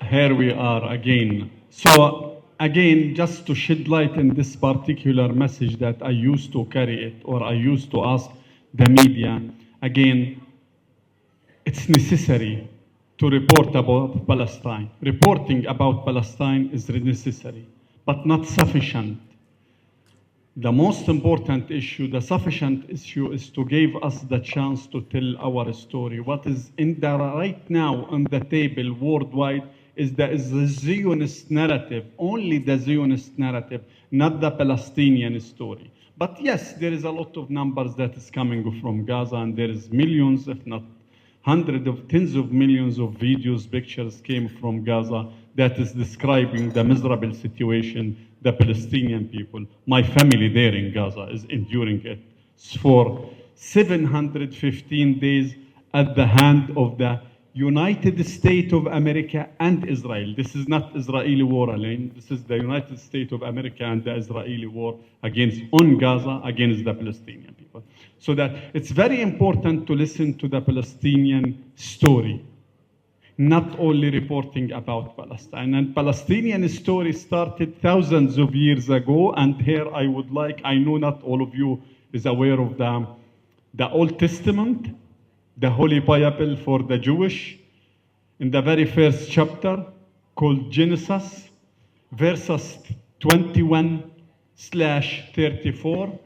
Here we are again. So again, just to shed light in this particular message that I used to carry it, or I used to ask the media, again, it's necessary to report about Palestine. Reporting about Palestine is necessary, but not sufficient. The most important issue, the sufficient issue, is to give us the chance to tell our story. What is in the right now on the table worldwide is the Zionist narrative, only the Zionist narrative, not the Palestinian story. But yes, there is a lot of numbers that is coming from Gaza, and there is millions, if not hundreds of tens of millions of videos, pictures came from Gaza that is describing the miserable situation the Palestinian people, my family there in Gaza, is enduring it for 715 days at the hand of the United States of America and Israel. This is not Israeli war alone. This is the United States of America and the Israeli war on Gaza against the Palestinian people. So that it's very important to listen to the Palestinian story, not only reporting about Palestine. And Palestinian story started thousands of years ago, and here I know not all of you is aware of the Old Testament, the Holy Bible for the Jewish, in the very first chapter called Genesis, verses 21/34,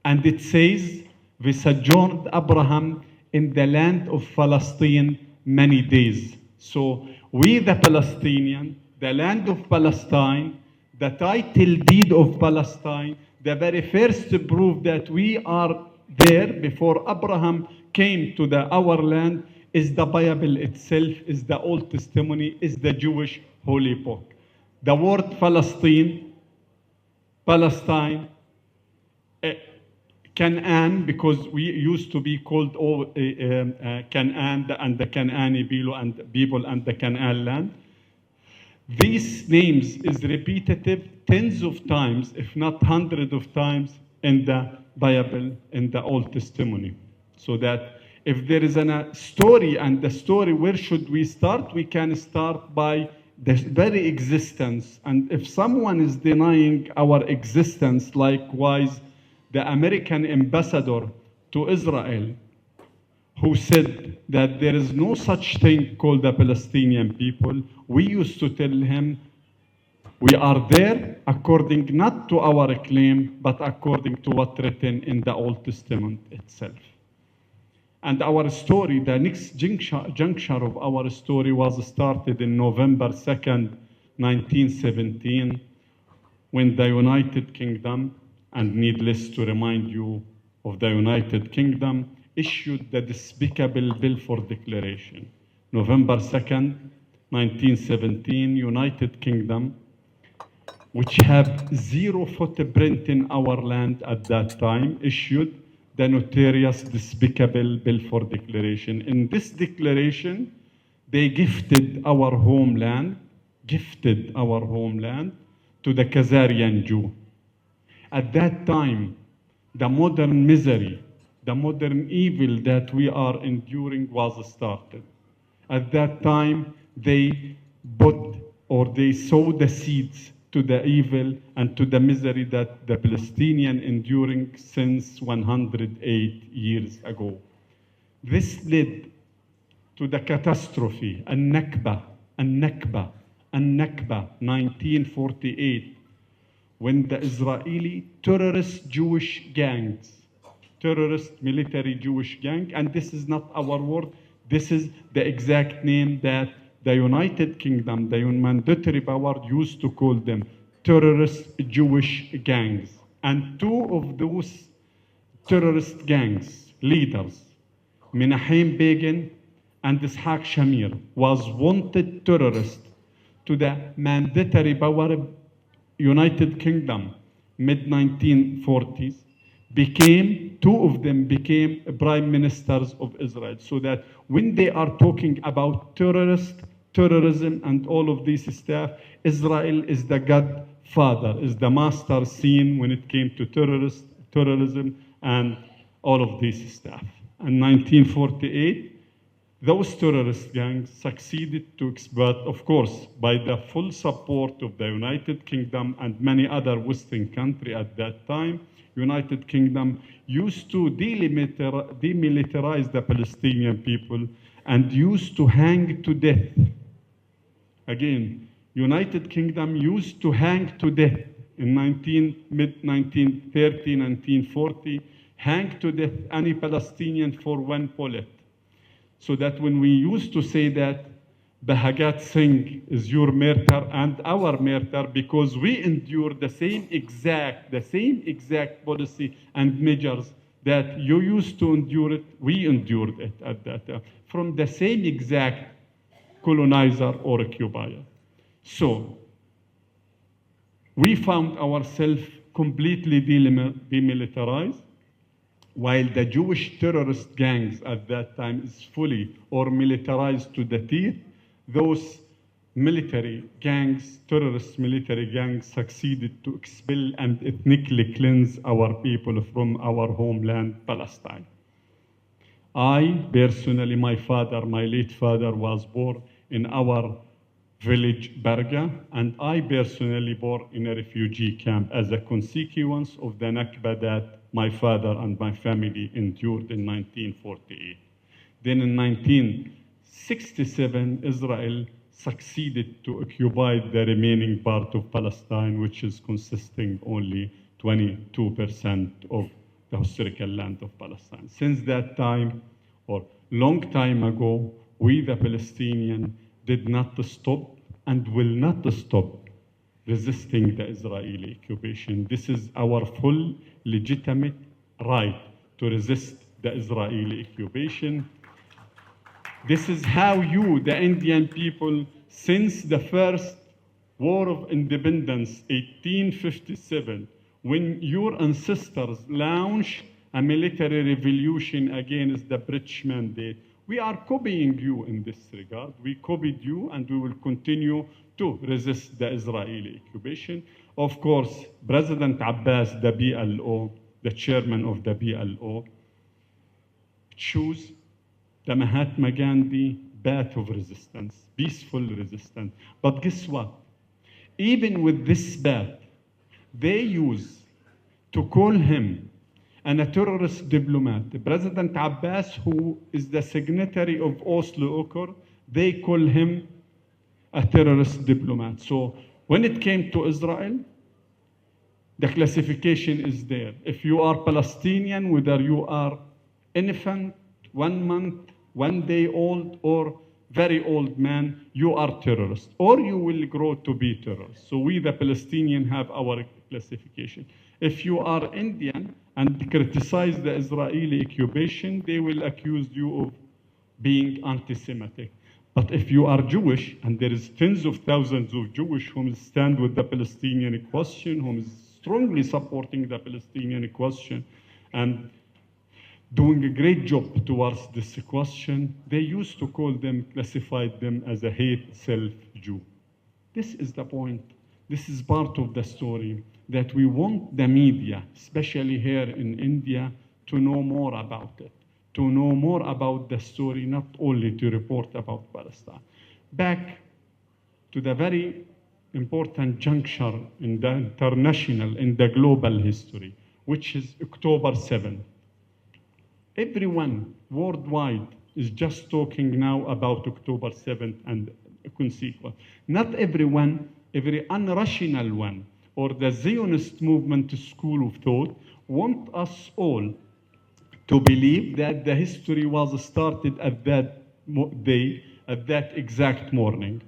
and it says, "We sojourned Abraham in the land of Palestine many days." So we, the Palestinian, the land of Palestine, the title deed of Palestine, the very first proof that we are there before Abraham came to our land is the Bible itself, is the Old Testimony, is the Jewish holy book. The word Palestine, Canaan, because we used to be called Canaan and the Canaani people and the Canaan land. These names is repetitive tens of times, if not hundreds of times, in the Bible, in the Old Testimony. So that if there is a story, and the story, where should we start? We can start by the very existence. And if someone is denying our existence, likewise, the American ambassador to Israel, who said that there is no such thing called the Palestinian people, we used to tell him, we are there according not to our claim, but according to what written in the Old Testament itself. And our story, the next juncture of our story was started in November 2nd, 1917, when the United Kingdom, and needless to remind you of the United Kingdom, issued the despicable Balfour Declaration. November 2nd, 1917, United Kingdom, which have zero footprint in our land at that time, issued the notorious despicable Balfour Declaration. In this declaration, they gifted our homeland to the Khazarian Jew. At that time, the modern misery, the modern evil that we are enduring was started. At that time, they sowed the seeds to the evil and to the misery that the Palestinian enduring since 108 years ago. This led to the catastrophe, Nakba, 1948, when the Israeli terrorist military Jewish gang, and this is not our word, this is the exact name that the United Kingdom, the mandatory power, used to call them, terrorist Jewish gangs. And two of those terrorist gangs leaders, Menachem Begin and Ishaq Shamir, was wanted terrorist to the mandatory power United Kingdom, mid-1940s, two of them became prime ministers of Israel. So that when they are talking about terrorism and all of this stuff, Israel is the godfather, is the master scene when it came to terrorism and all of this stuff. In 1948, those terrorist gangs succeeded to exploit, of course, by the full support of the United Kingdom and many other Western countries at that time. United Kingdom used to demilitarize the Palestinian people and used to hang to death. Again, United Kingdom used to hang to death in mid-1930, 1940, hang to death any Palestinian for one bullet. So that when we used to say that Bahagat Singh is your martyr and our martyr because we endured the same exact policy and measures that you used to endure it, we endured it at that time from the same exact colonizer or occupier. So we found ourselves completely demilitarized, while the Jewish terrorist gangs at that time is fully or militarized to the teeth. Those military gangs, terrorist military gangs, succeeded to expel and ethnically cleanse our people from our homeland, Palestine. I personally, my late father was born in our village, Barga, and I personally born in a refugee camp as a consequence of the Nakba that my father and my family endured in 1948. Then in 1967, Israel succeeded to occupy the remaining part of Palestine, which is consisting only 22% of the historical land of Palestine. Since that time, or long time ago, we the Palestinians did not stop and will not stop resisting the Israeli occupation. This is our full legitimate right to resist the Israeli occupation. This is how you, the Indian people, since the first War of Independence, 1857, when your ancestors launched a military revolution against the British mandate, we are copying you in this regard. We copied you and we will continue to resist the Israeli occupation. Of course, President Abbas, the PLO, the chairman of the PLO, chose the Mahatma Gandhi path of resistance, peaceful resistance. But guess what? Even with this path, they use to call him and a terrorist diplomat. President Abbas, who is the signatory of Oslo Accord, they call him a terrorist diplomat. So when it came to Israel, the classification is there. If you are Palestinian, whether you are infant, 1 month, 1 day old, or very old man, you are terrorist, or you will grow to be terrorist. So we, the Palestinians, have our classification. If you are Indian and criticize the Israeli occupation, they will accuse you of being anti-Semitic. But if you are Jewish, and there is tens of thousands of Jewish who stand with the Palestinian question, who is strongly supporting the Palestinian question, and doing a great job towards this question, they used to call them, classified them as a hate self-Jew. This is the point. This is part of the story, that we want the media, especially here in India, to know more about it, to know more about the story, not only to report about Palestine. Back to the very important juncture in the international, in the global history, which is October 7th. Everyone worldwide is just talking now about October 7th and consequence. Not everyone, every unrational one, or the Zionist movement school of thought, want us all to believe that the history was started at that day, at that exact morning,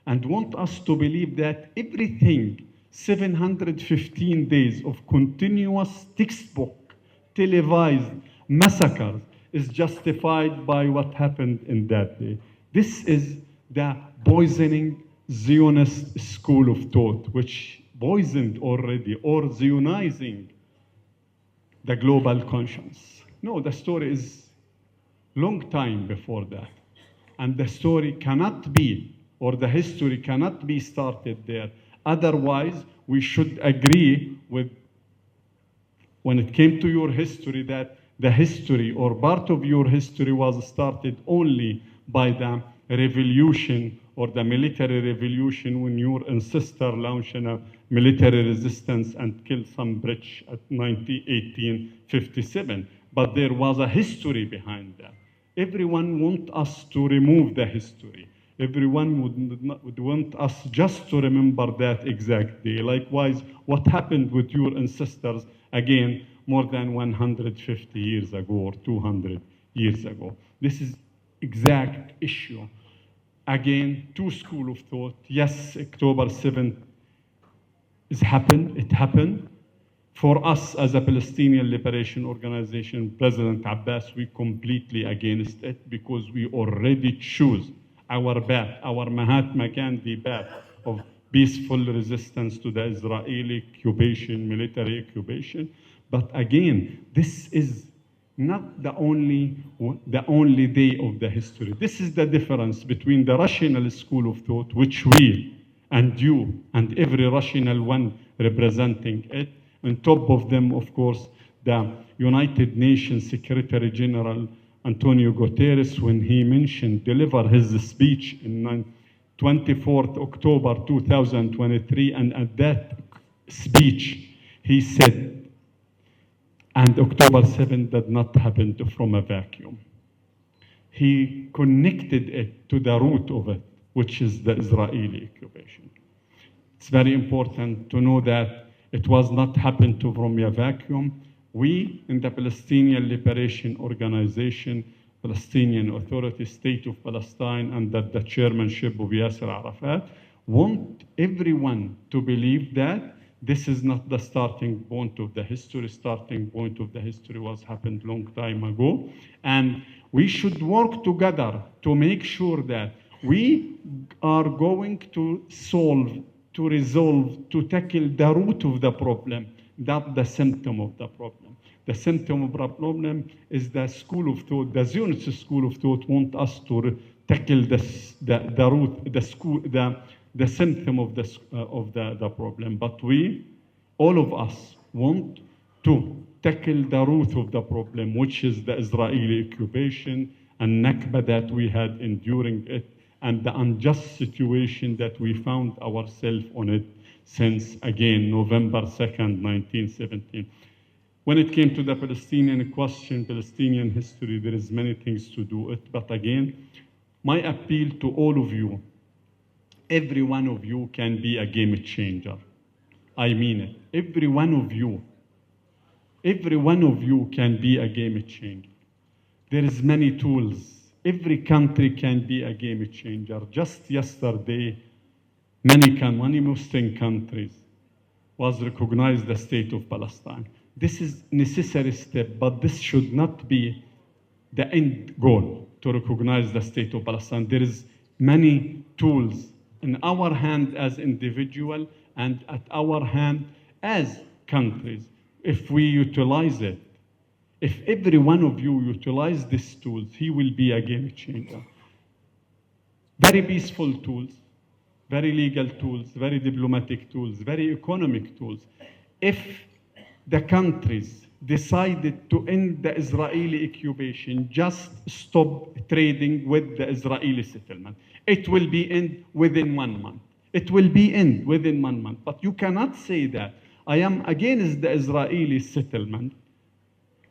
and want us to believe that everything, 715 days of continuous textbook, televised massacres, is justified by what happened in that day. This is the poisoning Zionist school of thought, which poisoned already or Zionizing the global conscience. No, the story is long time before that. And the story cannot be, or the history cannot be started there. Otherwise, we should agree with, when it came to your history, that the history or part of your history was started only by the revolution or the military revolution when your ancestor launched a military resistance and killed some British at 1857. But there was a history behind that. Everyone wants us to remove the history. Everyone would want us just to remember that exact day. Likewise, what happened with your ancestors, again, more than 150 years ago or 200 years ago. This is exact issue. Again, two schools of thought. Yes, October 7th it happened. For us as a Palestinian Liberation Organization, President Abbas, we completely against it because we already choose our path, our Mahatma Gandhi path of peaceful resistance to the Israeli occupation, military occupation. But again, this is not the only day of the history. This is the difference between the rational school of thought, which we and you and every rational one representing it. On top of them, of course, the United Nations Secretary General Antonio Guterres, when he delivered his speech in 24th October 2023, and at that speech, he said, and October 7th did not happen from a vacuum. He connected it to the root of it, which is the Israeli occupation. It's very important to know that it was not happened from a vacuum. We, in the Palestinian Liberation Organization, Palestinian Authority, State of Palestine, under the chairmanship of Yasser Arafat, want everyone to believe that this is not the starting point of the history. Starting point of the history was happened long time ago. And we should work together to make sure that we are going to solve, to resolve, to tackle the root of the problem, not the symptom of the problem. The symptom of the problem is the school of thought, the Zionist school of thought want us to tackle the root, the symptom of the problem. But we, all of us, want to tackle the root of the problem, which is the Israeli occupation and Nakba that we had enduring it, and the unjust situation that we found ourselves on it since, again, November 2nd, 1917. When it came to the Palestinian question, Palestinian history, there is many things to do it. But again, my appeal to all of you, every one of you can be a game changer. I mean it. Every one of you can be a game changer. There is many tools. Every country can be a game changer. Just yesterday, many Muslim countries was recognized the state of Palestine. This is a necessary step, but this should not be the end goal to recognize the state of Palestine. There is many tools in our hand as individual and at our hand as countries. If we utilize it, if every one of you utilize these tools, he will be a game changer. Very peaceful tools, very legal tools, very diplomatic tools, very economic tools. If the countries decided to end the Israeli occupation, just stop trading with the Israeli settlement, it will be end within 1 month. It will be end within 1 month. But you cannot say that I am against the Israeli settlement,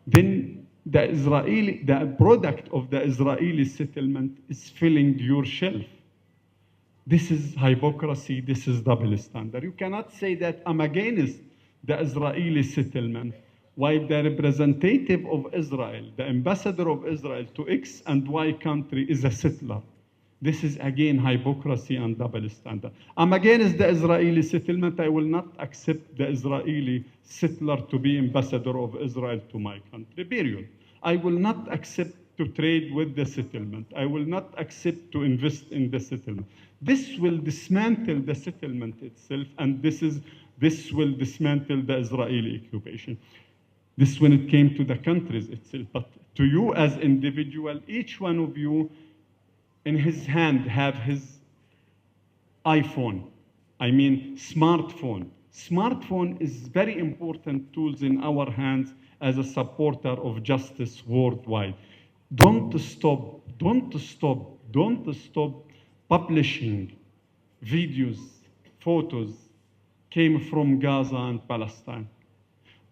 then the product of the Israeli settlement is filling your shelf. This is hypocrisy, this is double standard. You cannot say that I'm against the Israeli settlement, while the representative of Israel, the ambassador of Israel to X and Y country is a settler. This is again hypocrisy and double standard. I'm against the Israeli settlement. I will not accept the Israeli settler to be ambassador of Israel to my country, period. I will not accept to trade with the settlement. I will not accept to invest in the settlement. This will dismantle the settlement itself, and this will dismantle the Israeli occupation. This when it came to the countries itself. But to you as individual, each one of you in his hand have his iPhone. I mean smartphone. Smartphone is very important tools in our hands as a supporter of justice worldwide. Don't stop Don't stop publishing videos, photos came from Gaza and Palestine.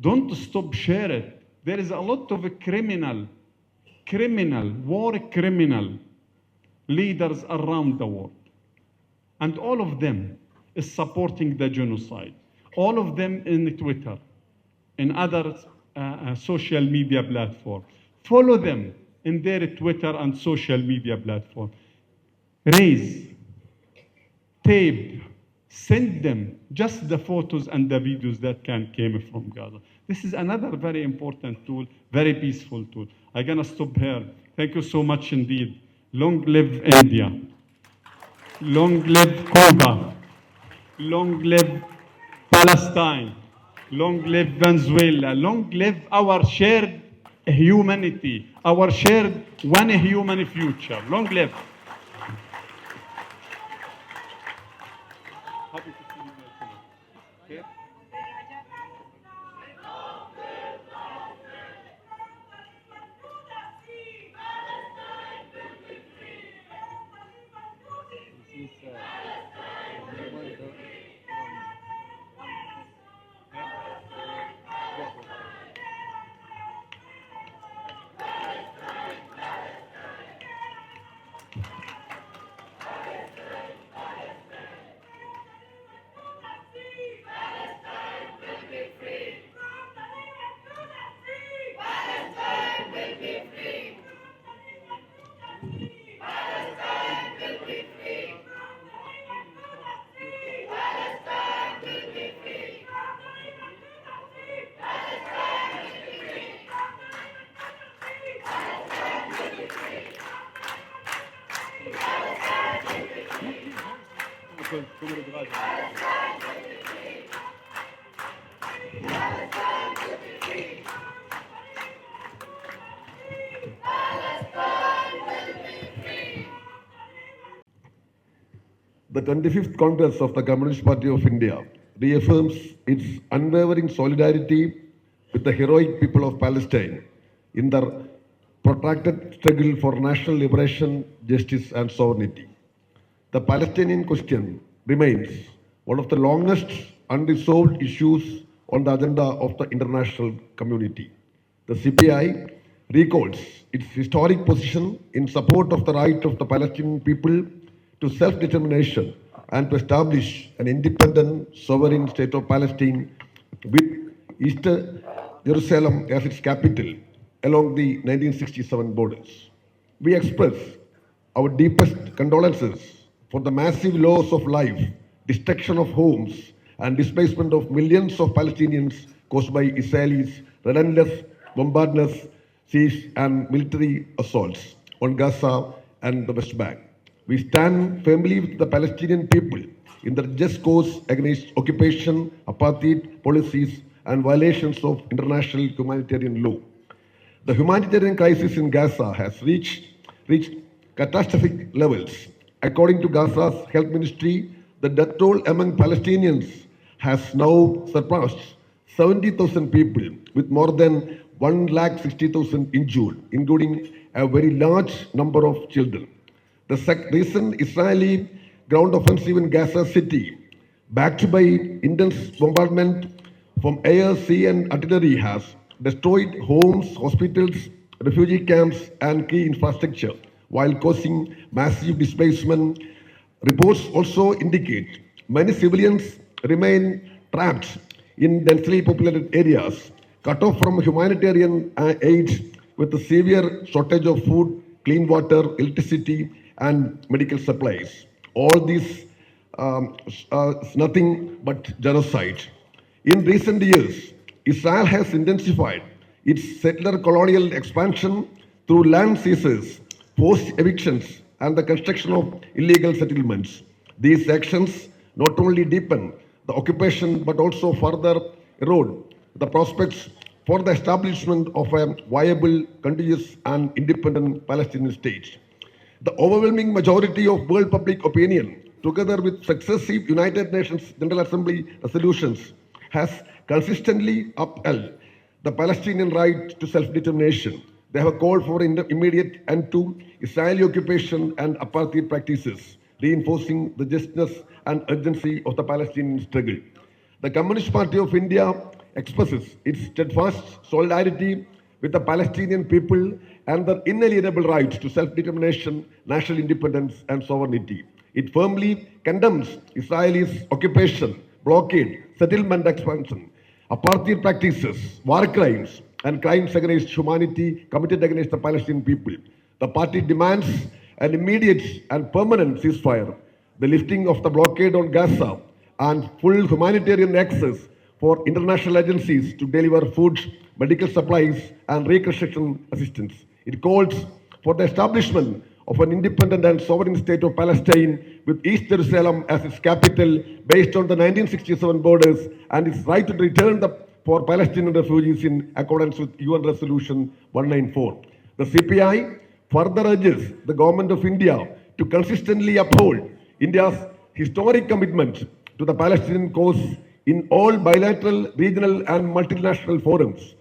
Don't stop share it. There is a lot of war criminal leaders around the world. And all of them is supporting the genocide. All of them in Twitter, in other social media platforms. Follow them in their Twitter and social media platform. Raise, tape, send them just the photos and the videos that came from Gaza. This is another very important tool, very peaceful tool. I'm gonna stop here. Thank you so much indeed. Long live India. Long live Cuba. Long live Palestine. Long live Venezuela. Long live our shared humanity, our shared one human future. Long live. Happy to see you, my friend. Okay? This is The 25th Congress of the Communist Party of India reaffirms its unwavering solidarity with the heroic people of Palestine in their protracted struggle for national liberation, justice, and sovereignty. The Palestinian question remains one of the longest unresolved issues on the agenda of the international community. The CPI recalls its historic position in support of the right of the Palestinian people to self-determination and to establish an independent, sovereign state of Palestine with East Jerusalem as its capital along the 1967 borders. We express our deepest condolences for the massive loss of life, destruction of homes, and displacement of millions of Palestinians caused by Israelis' relentless bombardments, siege, and military assaults on Gaza and the West Bank. We stand firmly with the Palestinian people in their just cause against occupation, apartheid policies, and violations of international humanitarian law. The humanitarian crisis in Gaza has reached catastrophic levels. According to Gaza's health ministry, the death toll among Palestinians has now surpassed 70,000 people, with more than 160,000 injured, including a very large number of children. The recent Israeli ground offensive in Gaza City, backed by intense bombardment from air, sea, and artillery, has destroyed homes, hospitals, refugee camps, and key infrastructure, while causing massive displacement. Reports also indicate many civilians remain trapped in densely populated areas, cut off from humanitarian aid, with a severe shortage of food, clean water, electricity, and medical supplies. All this is nothing but genocide. In recent years, Israel has intensified its settler colonial expansion through land seizures, forced evictions, and the construction of illegal settlements. These actions not only deepen the occupation but also further erode the prospects for the establishment of a viable, contiguous, and independent Palestinian state. The overwhelming majority of world public opinion, together with successive United Nations General Assembly resolutions, has consistently upheld the Palestinian right to self-determination. They have called for immediate end to Israeli occupation and apartheid practices, reinforcing the justness and urgency of the Palestinian struggle. The Communist Party of India expresses its steadfast solidarity with the Palestinian people and their inalienable rights to self-determination, national independence, and sovereignty. It firmly condemns Israel's occupation, blockade, settlement expansion, apartheid practices, war crimes, and crimes against humanity committed against the Palestinian people. The party demands an immediate and permanent ceasefire, the lifting of the blockade on Gaza, and full humanitarian access for international agencies to deliver food, medical supplies, and reconstruction assistance. It calls for the establishment of an independent and sovereign state of Palestine with East Jerusalem as its capital based on the 1967 borders and its right to return for Palestinian refugees in accordance with UN Resolution 194. The CPI further urges the Government of India to consistently uphold India's historic commitment to the Palestinian cause in all bilateral, regional, and multilateral forums,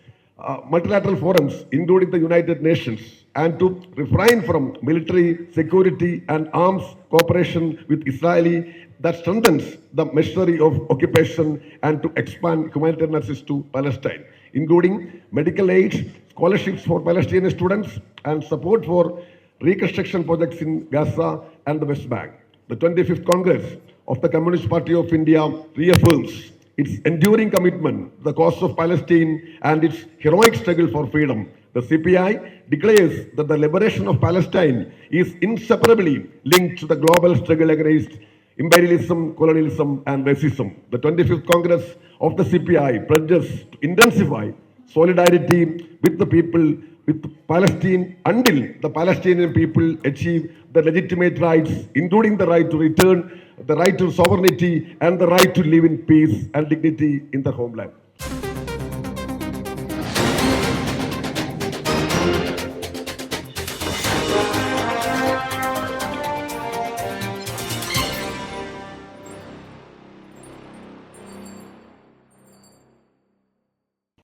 including the United Nations, and to refrain from military, security, and arms cooperation with Israel that strengthens the machinery of occupation and to expand humanitarian access to Palestine, including medical aid, scholarships for Palestinian students, and support for reconstruction projects in Gaza and the West Bank. The 25th Congress of the Communist Party of India reaffirms its enduring commitment to the cause of Palestine and its heroic struggle for freedom. The CPI declares that the liberation of Palestine is inseparably linked to the global struggle against imperialism, colonialism, and racism. The 25th Congress of the CPI pledges to intensify solidarity with the people, with Palestine, until the Palestinian people achieve the legitimate rights, including the right to return, the right to sovereignty, and the right to live in peace and dignity in their homeland.